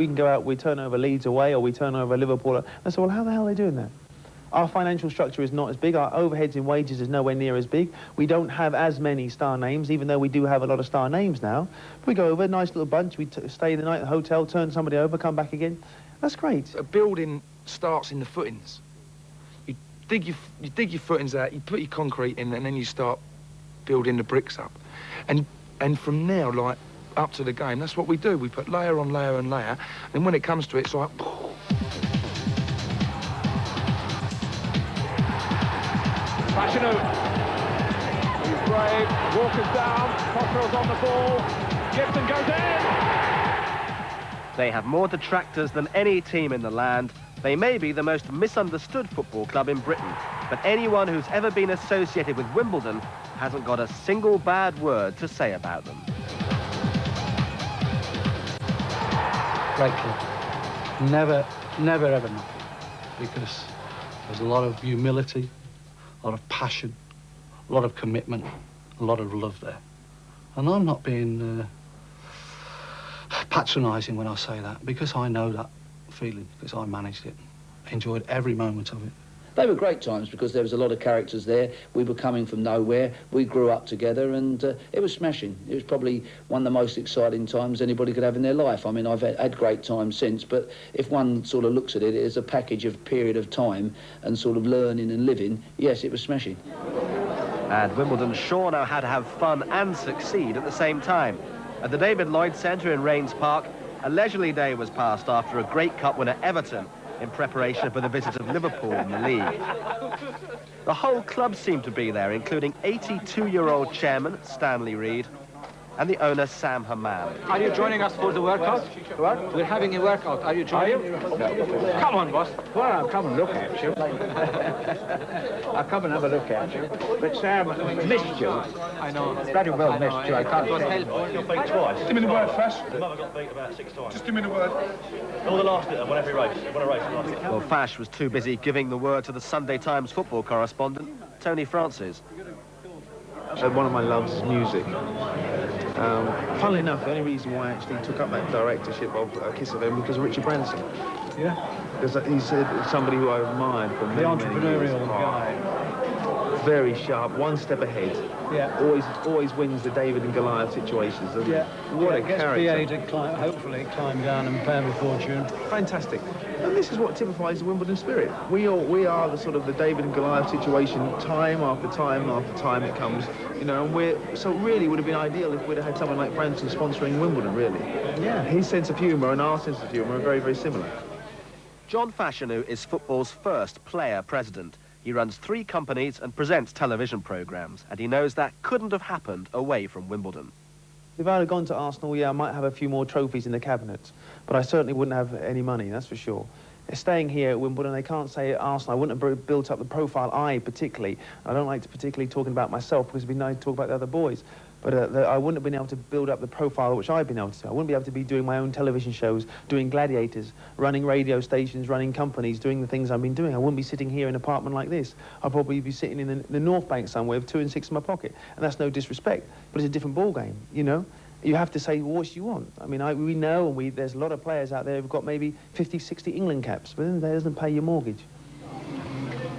We can go out, we turn over Leeds away, or we turn over Liverpool. I said, well, how the hell are they doing that? Our financial structure is not as big. Our overheads in wages is nowhere near as big. We don't have as many star names, even though we do have a lot of star names now. We go over, nice little bunch, we stay the night at the hotel, turn somebody over, come back again. That's great. A building starts in the footings. You dig your footings out, you put your concrete in, and then you start building the bricks up. And from now, like, up to the game, that's what we do. We put layer on layer and layer, and when it comes to it, it's like... Fashanu. He's brave. Walker's down. Cottrell's on the ball. Gibson goes in. They have more detractors than any team in the land. They may be the most misunderstood football club in Britain, but anyone who's ever been associated with Wimbledon hasn't got a single bad word to say about them. Great club. Never ever nothing. Because there's a lot of humility, a lot of passion, a lot of commitment, a lot of love there. And I'm not being patronising when I say that, because I know that feeling, because I managed it, enjoyed every moment of it. They were great times because there was a lot of characters there. We were coming from nowhere. We grew up together, and it was smashing. It was probably one of the most exciting times anybody could have in their life. I mean, I've had great times since, but if one sort of looks at it as a package of period of time and sort of learning and living, yes, it was smashing. And Wimbledon sure know how to have fun and succeed at the same time. At the David Lloyd Centre in Rains Park, a leisurely day was passed after a great cup winner Everton in preparation for the visit of Liverpool in the league. The whole club seemed to be there, including 82-year-old chairman Stanley Reid and the owner Sam Hammam. Are you joining us for the workout? What? We're having a workout. Are you joining? No. Come on, boss. Well, I'll come and look at you. I'll come and have a look at you. But Sam missed you. I know. Bloody well missed you. I can't say. Got beat twice. Just give me the word, Fash. The mother got beat about 6 times. Just give me the word. All the last bit, won every race. Won a race last bit. Well, Fash was too busy giving the word to the Sunday Times football correspondent, Tony Francis. One of my loves is music. Funnily enough, the only reason why I actually took up that directorship of Kiss of M because of Richard Branson. Yeah? Because he said somebody who I admired for many, entrepreneurial guy. Very sharp, one step ahead. Yeah. Always wins the David and Goliath situations. Yeah. What a character. to climb, hopefully climb down and pay a fortune. Fantastic. And this is what typifies the Wimbledon spirit. We are the sort of the David and Goliath situation, time after time after time it comes, you know, and so really would have been ideal if we'd have had someone like Branson sponsoring Wimbledon, really. Yeah. His sense of humour and our sense of humour are very, very similar. John Fashanu is football's first player president. He runs 3 companies and presents television programmes, and he knows that couldn't have happened away from Wimbledon. If I had gone to Arsenal, yeah, I might have a few more trophies in the cabinet, but I certainly wouldn't have any money, that's for sure. Staying here at Wimbledon, they can't say at Arsenal, I wouldn't have built up the profile particularly. I don't like to particularly talking about myself because it'd be nice to talk about the other boys. But I wouldn't have been able to build up the profile which I've been able to. I wouldn't be able to be doing my own television shows, doing gladiators, running radio stations, running companies, doing the things I've been doing. I wouldn't be sitting here in an apartment like this. I'd probably be sitting in the North Bank somewhere with 2 and 6 in my pocket. And that's no disrespect, but it's a different ball game, you know? You have to say, well, what do you want? I mean, we know, and there's a lot of players out there who've got maybe 50, 60 England caps, but then that doesn't pay your mortgage.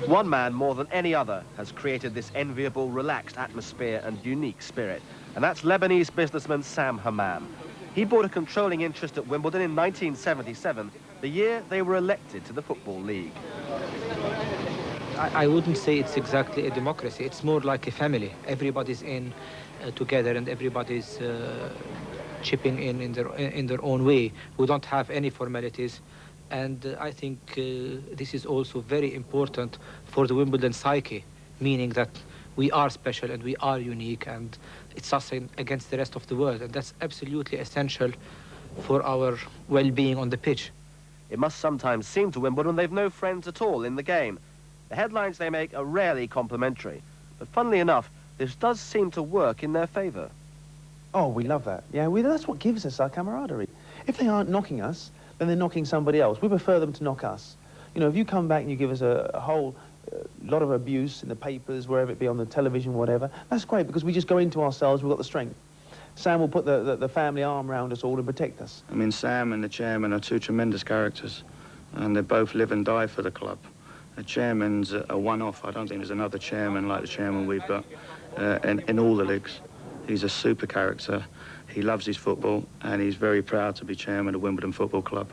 One man more than any other has created this enviable, relaxed atmosphere and unique spirit, and that's Lebanese businessman Sam Hammam. He bought a controlling interest at Wimbledon in 1977, the year they were elected to the Football League. I wouldn't say it's exactly a democracy. It's more like a family. Everybody's in together, and everybody's chipping in their own way. We don't have any formalities, and I think this is also very important for the Wimbledon psyche, meaning that we are special and we are unique, and it's us against the rest of the world, and that's absolutely essential for our well-being on the pitch. It must sometimes seem to Wimbledon they've no friends at all in the game. The headlines they make are rarely complimentary, but funnily enough, this does seem to work in their favour. Oh, we love that. Yeah, that's what gives us our camaraderie. If they aren't knocking us, then they're knocking somebody else. We prefer them to knock us. You know, if you come back and you give us a whole lot of abuse in the papers, wherever it be, on the television, whatever, that's great, because we just go into ourselves, we've got the strength. Sam will put the family arm around us all and protect us. I mean, Sam and the chairman are two tremendous characters, and they both live and die for the club. The chairman's a one-off. I don't think there's another chairman like the chairman we've got in all the leagues. He's a super character. He loves his football, and he's very proud to be chairman of Wimbledon Football Club,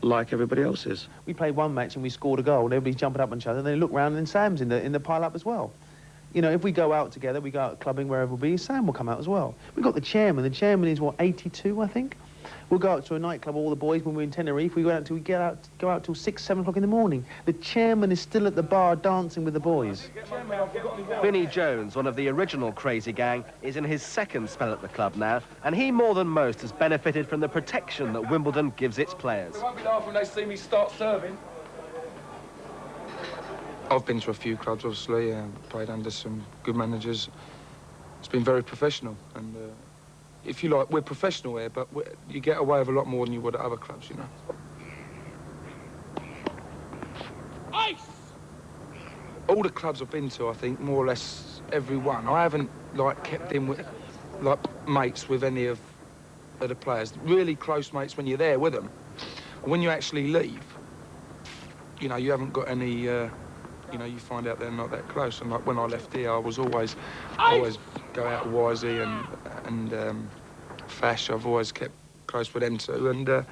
like everybody else is. We played one match and we scored a goal, and everybody's jumping up on each other, and they look round and Sam's in the pile-up as well. You know, if we go out together, we go out clubbing wherever we be, Sam will come out as well. We've got the chairman. The chairman is, what, 82, I think? We'll go out to a nightclub, all the boys, when we're in Tenerife. We go out till 6, 7 o'clock in the morning. The chairman is still at the bar dancing with the boys. Vinnie Jones, one of the original crazy gang, is in his second spell at the club now, and he more than most has benefited from the protection that Wimbledon gives its players. They won't be laughing when they see me start serving. I've been to a few clubs, obviously, played under some good managers. It's been very professional, and if you like, we're professional here, but you get away with a lot more than you would at other clubs, you know. Ice! All the clubs I've been to, I think, more or less every one. I haven't, like, kept in with, like, mates with any of the players. Really close mates when you're there with them. When you actually leave, you know, you haven't got any... you know, you find out they're not that close. And like when I left here, I was always go out with Wisey and Fash. I've always kept close with them too. And I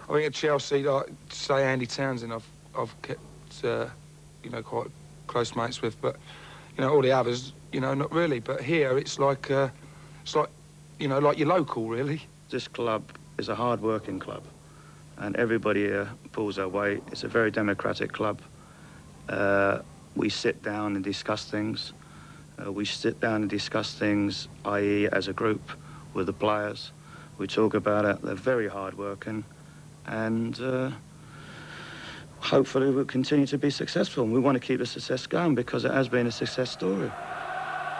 think at Chelsea, like say Andy Townsend, I've kept you know, quite close mates with. But you know, all the others, you know, not really. But here, it's like you know, like your local really. This club is a hard-working club, and everybody here pulls their weight. It's a very democratic club. We sit down and discuss things. We sit down and discuss things, i.e. as a group with the players. We talk about it. They're very hard-working, and hopefully we'll continue to be successful. And we want to keep the success going because it has been a success story.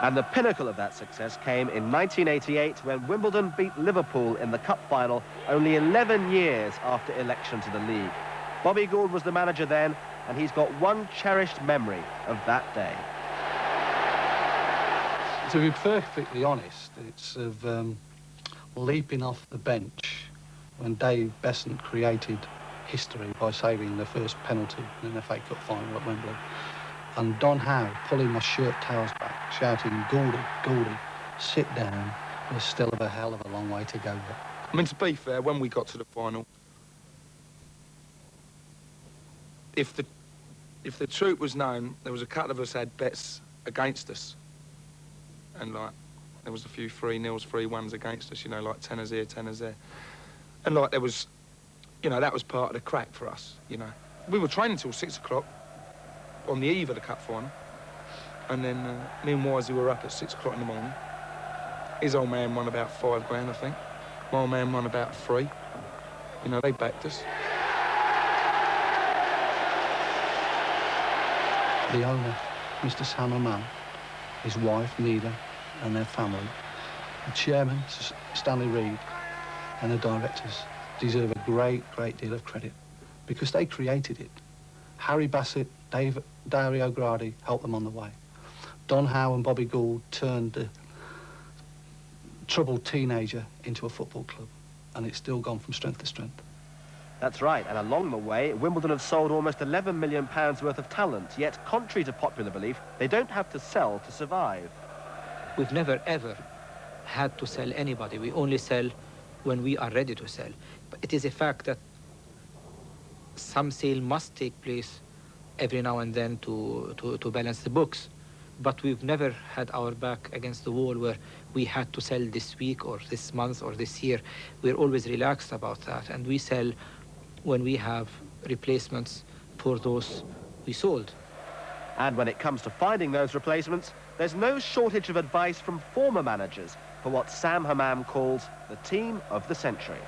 And the pinnacle of that success came in 1988 when Wimbledon beat Liverpool in the cup final only 11 years after election to the league. Bobby Gould was the manager then, and he's got one cherished memory of that day. To be perfectly honest, it's of leaping off the bench when Dave Besant created history by saving the first penalty in an FA Cup final at Wembley, and Don Howe pulling my shirt tails back, shouting, "Gouldy, Gouldy, sit down, there's still a hell of a long way to go yet." I mean, to be fair, when we got to the final, if the truth was known, there was a couple of us had bets against us. And, like, there was a few 3-0s, 3-1s against us, you know, like tenors here, tenors there. And, like, there was, you know, that was part of the crack for us, you know. We were training till 6 o'clock on the eve of the cup final. And then me and Wisey were up at 6 o'clock in the morning. His old man won about 5 grand, I think. My old man won about 3. You know, they backed us. The owner, Mr. Sam Hammam, his wife, Nida, and their family, the chairman, Stanley Reid, and the directors deserve a great, great deal of credit because they created it. Harry Bassett, Dario Gradi helped them on the way. Don Howe and Bobby Gould turned the troubled teenager into a football club, and it's still gone from strength to strength. That's right, and along the way, Wimbledon have sold almost £11 million worth of talent, yet, contrary to popular belief, they don't have to sell to survive. We've never, ever had to sell anybody. We only sell when we are ready to sell. But it is a fact that some sale must take place every now and then to balance the books. But we've never had our back against the wall where we had to sell this week or this month or this year. We're always relaxed about that, and we sell when we have replacements for those we sold. And when it comes to finding those replacements, there's no shortage of advice from former managers for what Sam Hammam calls the team of the century.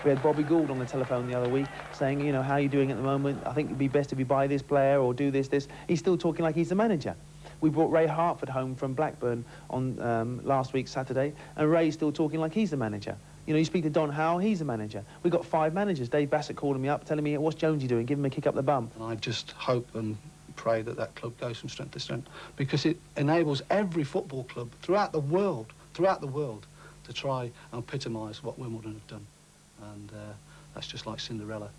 We had Bobby Gould on the telephone the other week saying, you know, how are you doing at the moment? I think it'd be best if you buy this player or do this. He's still talking like he's the manager. We brought Ray Hartford home from Blackburn on last week, Saturday, and Ray's still talking like he's the manager. You know, you speak to Don Howe, he's the manager. We've got 5 managers. Dave Bassett calling me up, telling me, what's Jonesy doing? Give him a kick up the bum. And I just hope and pray that that club goes from strength to strength because it enables every football club throughout the world throughout the world to try and epitomise what Wimbledon have done. And that's just like Cinderella.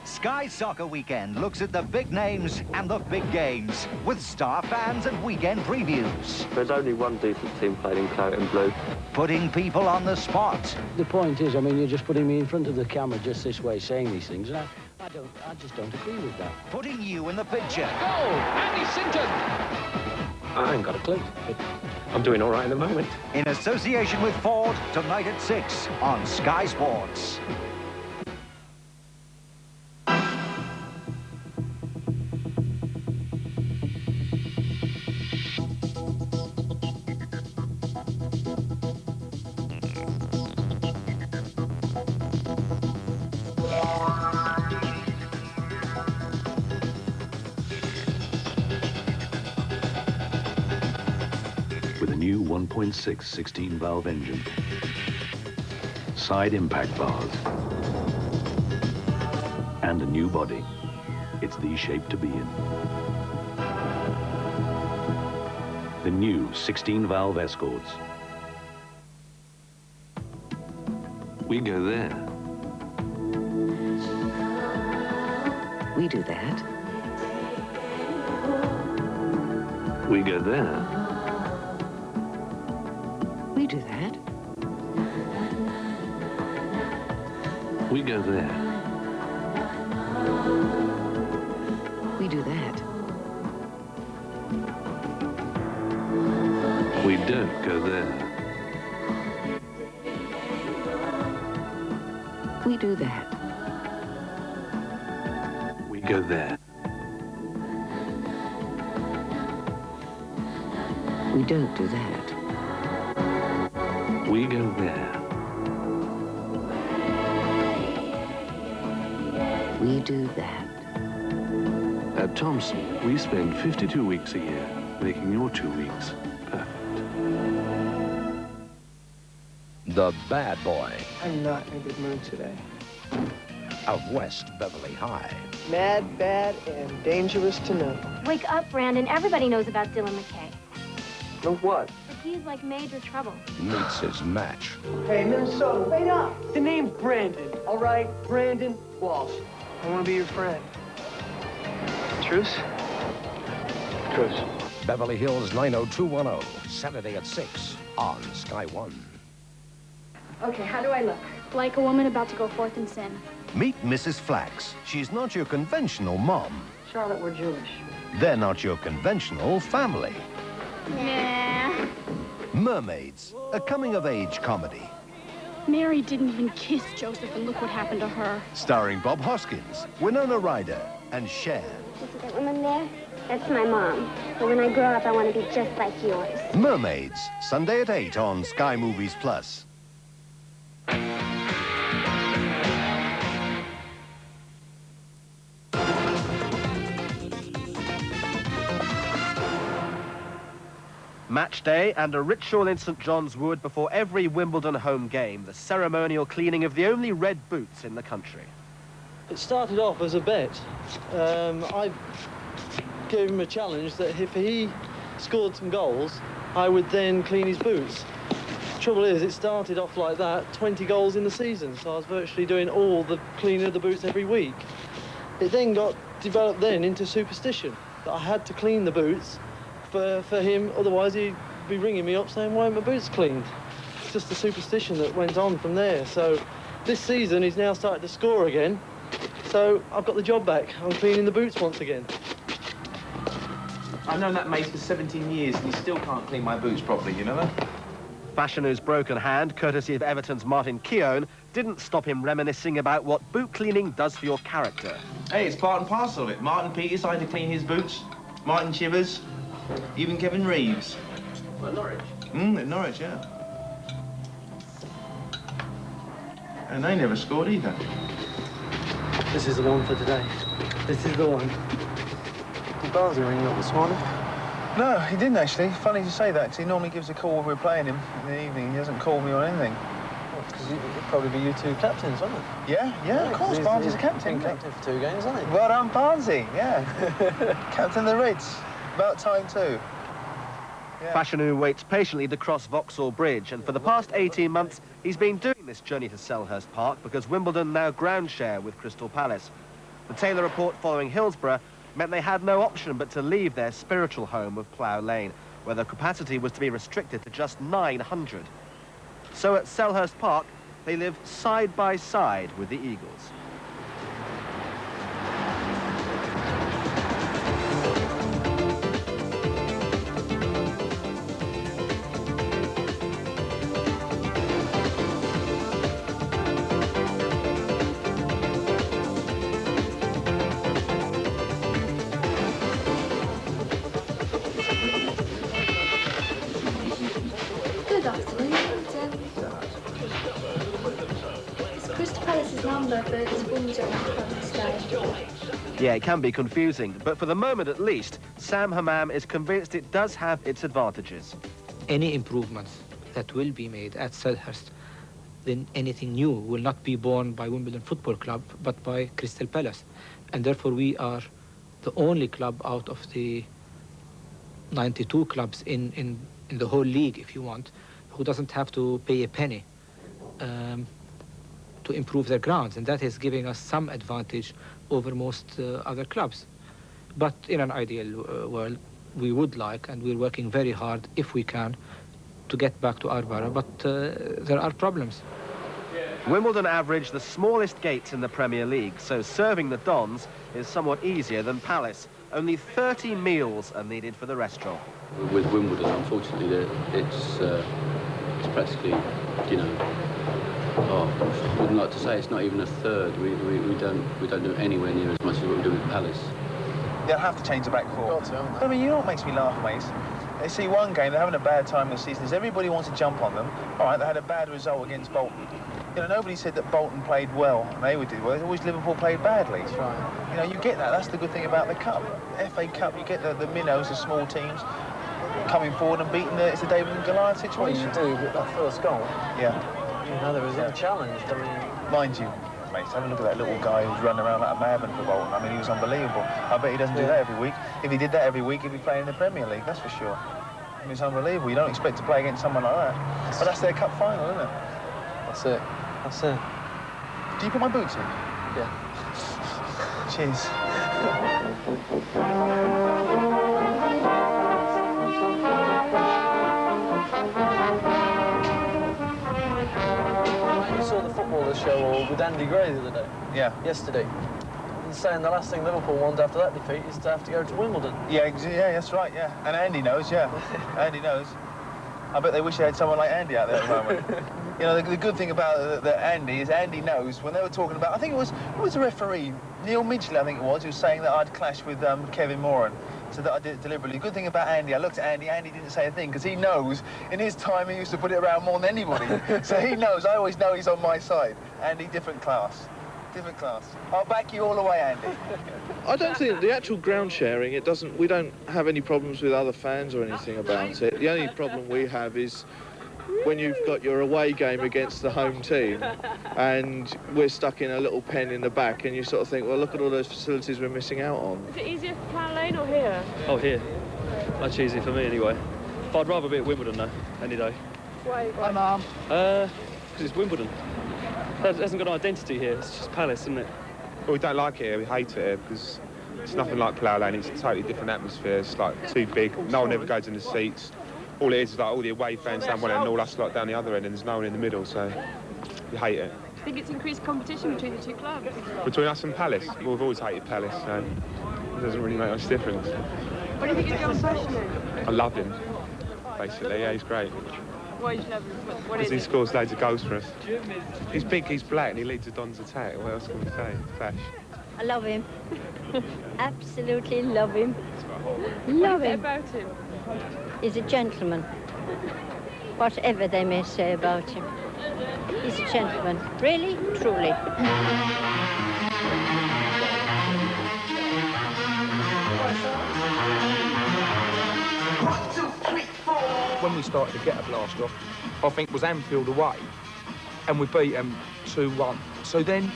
Sky Soccer Weekend looks at the big names and the big games with star fans and weekend previews. There's only one decent team playing in claret and blue. Putting people on the spot. The point is, I mean, you're just putting me in front of the camera just this way saying these things, and I just don't agree with that. Putting you in the picture. Goal! Andy Sinton! I ain't got a clue. I'm doing all right at the moment. In association with Ford, tonight at 6 on Sky Sports. With a new 1.6 16-valve engine, side impact bars, and a new body, it's the shape to be in. The new 16-valve Escorts. We go there. We do that. We go there. We do that. We go there. We do that. We don't go there. We do that. We go there. We don't do that. We go there. We do that. At Thomson, we spend 52 weeks a year, making your 2 weeks perfect. The bad boy I'm not in a good mood today. of West Beverly High. Mad, bad, and dangerous to know. Wake up, Brandon. Everybody knows about Dylan McKay. Know what? But he's like major trouble. Meets his match. Hey, Minnesota, wait up! The name's Brandon, all right? Brandon Walsh. I want to be your friend. Truce? Truce. Beverly Hills 90210, Saturday at 6 on Sky One. Okay, how do I look? Like a woman about to go forth in sin. Meet Mrs. Flax. She's not your conventional mom. Charlotte, we're Jewish. They're not your conventional family. Nah. Mermaids, a coming-of-age comedy. Mary didn't even kiss Joseph, and look what happened to her. Starring Bob Hoskins, Winona Ryder, and Cher. You see that woman there? That's my mom. But when I grow up, I want to be just like yours. Mermaids, Sunday at 8 on Sky Movies Plus. Match day and a ritual in St John's Wood before every Wimbledon home game, the ceremonial cleaning of the only red boots in the country. It started off as a bet. I gave him a challenge that if he scored some goals, I would then clean his boots. Trouble is, it started off like that, 20 goals in the season, so I was virtually doing all the cleaning of the boots every week. It then got developed then into superstition, that I had to clean the boots for him, otherwise he'd be ringing me up saying, why aren't my boots cleaned? It's just a superstition that went on from there. So this season he's now started to score again, so I've got the job back. I'm cleaning the boots once again. I've known that mate for 17 years and he still can't clean my boots properly, you know that? Fashinu's broken hand, courtesy of Everton's Martin Keown, didn't stop him reminiscing about what boot cleaning does for your character. Hey, it's part and parcel of it. Martin Peters had to clean his boots, Martin Chivers, even Kevin Reeves. At Norwich? At Norwich, yeah. And they never scored either. This is the one for today. This is the one. Did Barnsley ring you up this morning? No, he didn't actually. Funny you say that, 'cause he normally gives a call when we're playing him in the evening. He hasn't called me on anything. Because it'd probably be you two captains, wouldn't it? Yeah, of course. Barnsley's a captain. Been captain for 2 games, hasn't he? Well done, Barnsley. Yeah. Captain of the Reds. About time too. Yeah. Fashanu waits patiently to cross Vauxhall Bridge, and for the past 18 months, he's been doing this journey to Selhurst Park because Wimbledon now ground share with Crystal Palace. The Taylor report following Hillsborough meant they had no option but to leave their spiritual home of Plough Lane, where the capacity was to be restricted to just 900. So at Selhurst Park, they live side by side with the Eagles. Good afternoon. It's Crystal Palace's number, but it's Wimbledon today. Yeah, it can be confusing, but for the moment at least, Sam Hammam is convinced it does have its advantages. Any improvements that will be made at Selhurst, then anything new will not be borne by Wimbledon Football Club, but by Crystal Palace. And therefore we are the only club out of the 92 clubs in the whole league, if you want, who doesn't have to pay a penny to improve their grounds. And that is giving us some advantage over most other clubs. But in an ideal world, we would like, and we're working very hard, if we can, to get back to our borough, but there are problems. Wimbledon average the smallest gates in the Premier League, so serving the Dons is somewhat easier than Palace. Only 30 meals are needed for the restaurant. With Wimbledon, unfortunately, it's practically, you know, I wouldn't like to say it's not even a third. We don't do anywhere near as much as what we do with Palace. They'll have to change the back four. Got to, haven't they? I mean, you know what makes me laugh, mate? They see one game, they're having a bad time this season, is everybody wants to jump on them. All right, they had a bad result against Bolton. You know, nobody said that Bolton played well, and they would do well. It's always Liverpool played badly. That's right. You know, you get that. That's the good thing about the Cup. FA Cup, you get the minnows, the small teams, coming forward and beating it's a David and Goliath situation. What you do with that first goal, yeah. you know, there was a challenge. I mean, mind you, mate, have a look at that little guy who's running around like a madman for Bolton. I mean, he was unbelievable. I bet he doesn't do that every week. If he did that every week, he'd be playing in the Premier League, that's for sure. I mean, it's unbelievable. You don't expect to play against someone like that. But that's their cup final, isn't it? That's it. That's it. Do you put my boots in? Yeah. Cheers. You saw the footballer show with Andy Gray the other day? Yeah. Yesterday. And saying the last thing Liverpool want after that defeat is to have to go to Wimbledon. Yeah, that's right, yeah. And Andy knows, yeah. Andy knows. I bet they wish they had someone like Andy out there at the moment. You know, the good thing about Andy is Andy knows when they were talking about, I think it was the referee, Neil Midgley, I think it was, who was saying that I'd clashed with Kevin Moran. So that I did it deliberately. The good thing about Andy, I looked at Andy didn't say a thing, because he knows, in his time, he used to put it around more than anybody. So he knows, I always know he's on my side. Andy, different class. Different class. I'll back you all the way, Andy. I don't think the actual ground sharing, we don't have any problems with other fans or anything about it. The only problem we have is when you've got your away game against the home team and we're stuck in a little pen in the back and you sort of think, well, look at all those facilities we're missing out on. Is it easier for Plough Lane or here? Oh, here. Much easier for me anyway. But I'd rather be at Wimbledon though, any day. Why? Hi, Mum. Because it's Wimbledon. It hasn't got an identity here, it's just Palace, isn't it? Well, we don't like it here, we hate it here because it's nothing like Plough Lane, it's a totally different atmosphere, it's like too big, no one ever goes in the seats. All it is like all the away fans down one end and all us like down the other end and there's no one in the middle, so we hate it. Do you think it's increased competition between the two clubs? Between us and Palace? Well, we've always hated Palace, so it doesn't really make much difference. What do you think of John Fashanu? I love him, basically, yeah, he's great. Why do you love him? What is Because he it? scores loads of goals for us. He's big, he's black, and he leads the Dons' attack. What else can we say? Fash. I love him. Absolutely love him. What Love is it him. about him? He's a gentleman. Whatever they may say about him. He's a gentleman. Really, truly. When we started to get a blast off, I think was Anfield away. and we beat them 2-1. So then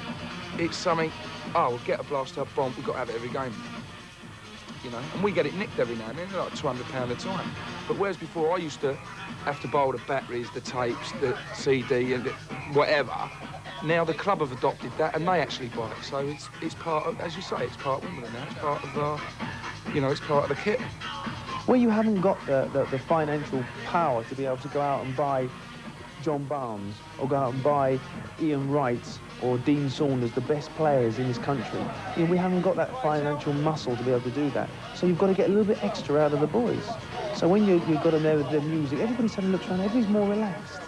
it's something, oh, we'll get a blaster bomb, we've got to have it every game. You know, and we get it nicked every now and then, like £200 a time. But whereas before I used to have to borrow the batteries, the tapes, the CD, and whatever, now the club have adopted that and they actually buy it. So it's part of, as you say, it's part of Wimbledon now. It's part of, you know, it's part of the kit. Where you haven't got the financial power to be able to go out and buy John Barnes or go out and buy Ian Wright or Dean Saunders, the best players in this country. You know, we haven't got that financial muscle to be able to do that. So you've got to get a little bit extra out of the boys. So when you've got to know the music, everybody suddenly looks around, everybody's more relaxed.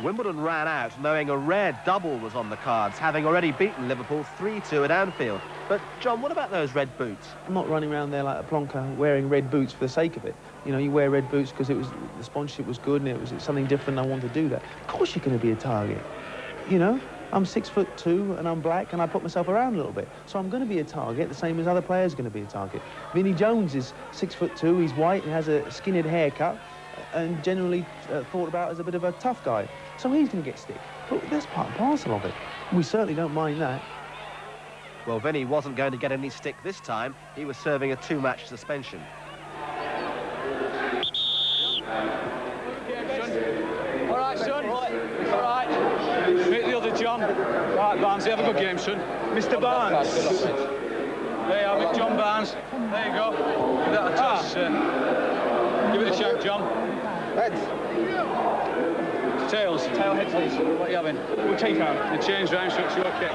Wimbledon ran out knowing a rare double was on the cards, having already beaten Liverpool 3-2 at Anfield. But, John, what about those red boots? I'm not running around there like a plonker wearing red boots for the sake of it. You know, you wear red boots because the sponsorship was good and it was something different and I wanted to do that. Of course you're going to be a target. You know, I'm 6'2" and I'm black and I put myself around a little bit. So I'm going to be a target, the same as other players are going to be a target. Vinnie Jones is 6'2", he's white and has a skinhead haircut and generally thought about as a bit of a tough guy. So he's going to get stick. But that's part and parcel of it. We certainly don't mind that. Well, Vinnie wasn't going to get any stick this time. He was serving a 2-match suspension. All right, son. All right. Meet the other John. Right, Barnes, have a good game, son. Mr. Barnes. There you have it, John Barnes. There you go. Give that a toss. Give it a shout, John. Heads. Tails. Tail, heads, please. What are you having? We'll take out. The change round, so it's your kick.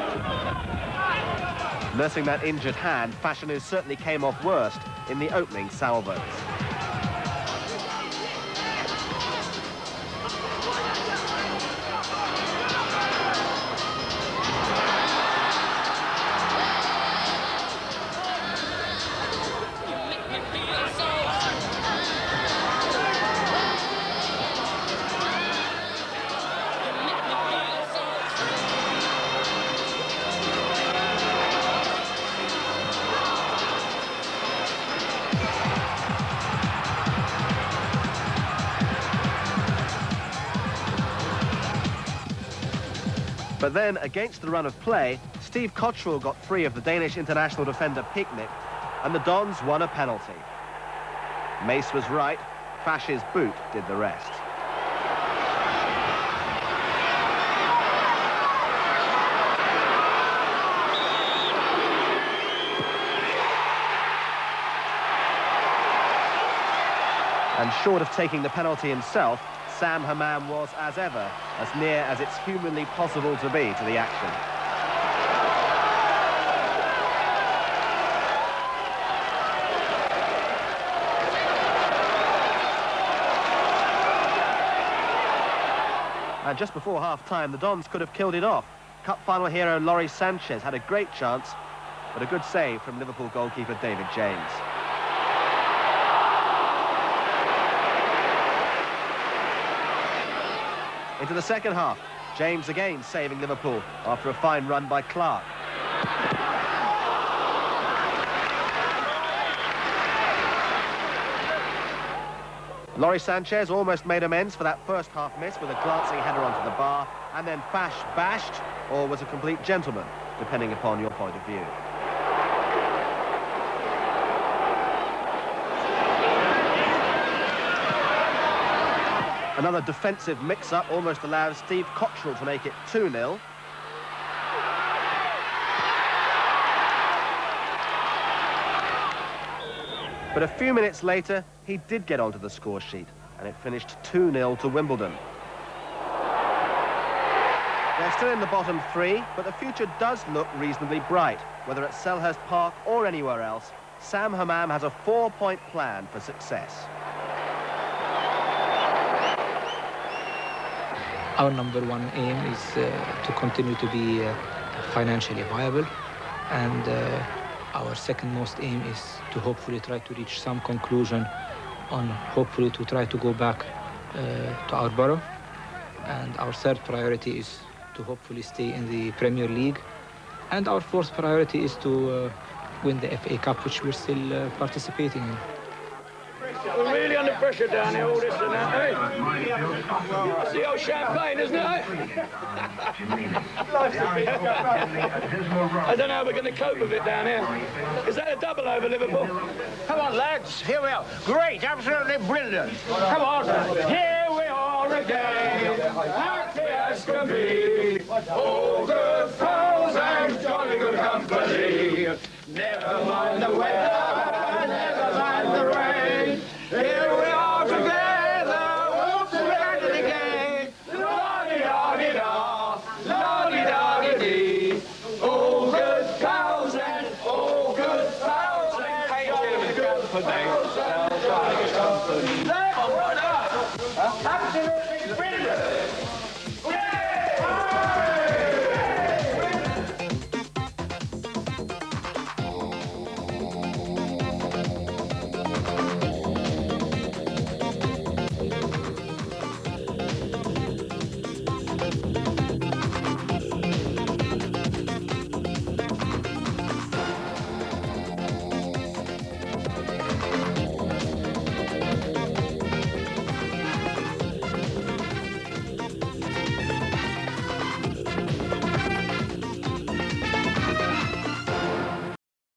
Nursing that injured hand, Fashanu certainly came off worst in the opening salvos. But then, against the run of play, Steve Cottrell got free of the Danish international defender Picnic, and the Dons won a penalty. Mace was right, Fash's boot did the rest. And short of taking the penalty himself, Sam Hammam was, as ever, as near as it's humanly possible to be to the action. And just before half-time, the Dons could have killed it off. Cup final hero Laurie Sanchez had a great chance, but a good save from Liverpool goalkeeper David James. Into the second half, James again saving Liverpool after a fine run by Clark. Laurie Sanchez almost made amends for that first half miss with a glancing header onto the bar, and then Fash bashed, or was a complete gentleman, depending upon your point of view. Another defensive mix-up almost allows Steve Cottrell to make it 2-0. But a few minutes later, he did get onto the score sheet, and it finished 2-0 to Wimbledon. They're still in the bottom three, but the future does look reasonably bright. Whether at Selhurst Park or anywhere else, Sam Hammam has a 4-point plan for success. Our number one aim is to continue to be financially viable, and our second most aim is to hopefully try to reach some conclusion on hopefully to try to go back to our borough. And our third priority is to hopefully stay in the Premier League. And our fourth priority is to win the FA Cup, which we're still participating in. We're really on the pressure down here, all this and that, eh? That's the old champagne, isn't it, eh? I don't know how we're going to cope with it down here. Is that a double over Liverpool? Come on, lads. Here we are. Great, absolutely brilliant. Come on. Here we are again. Happy as can be. All good fellows and jolly good company. Never mind the weather.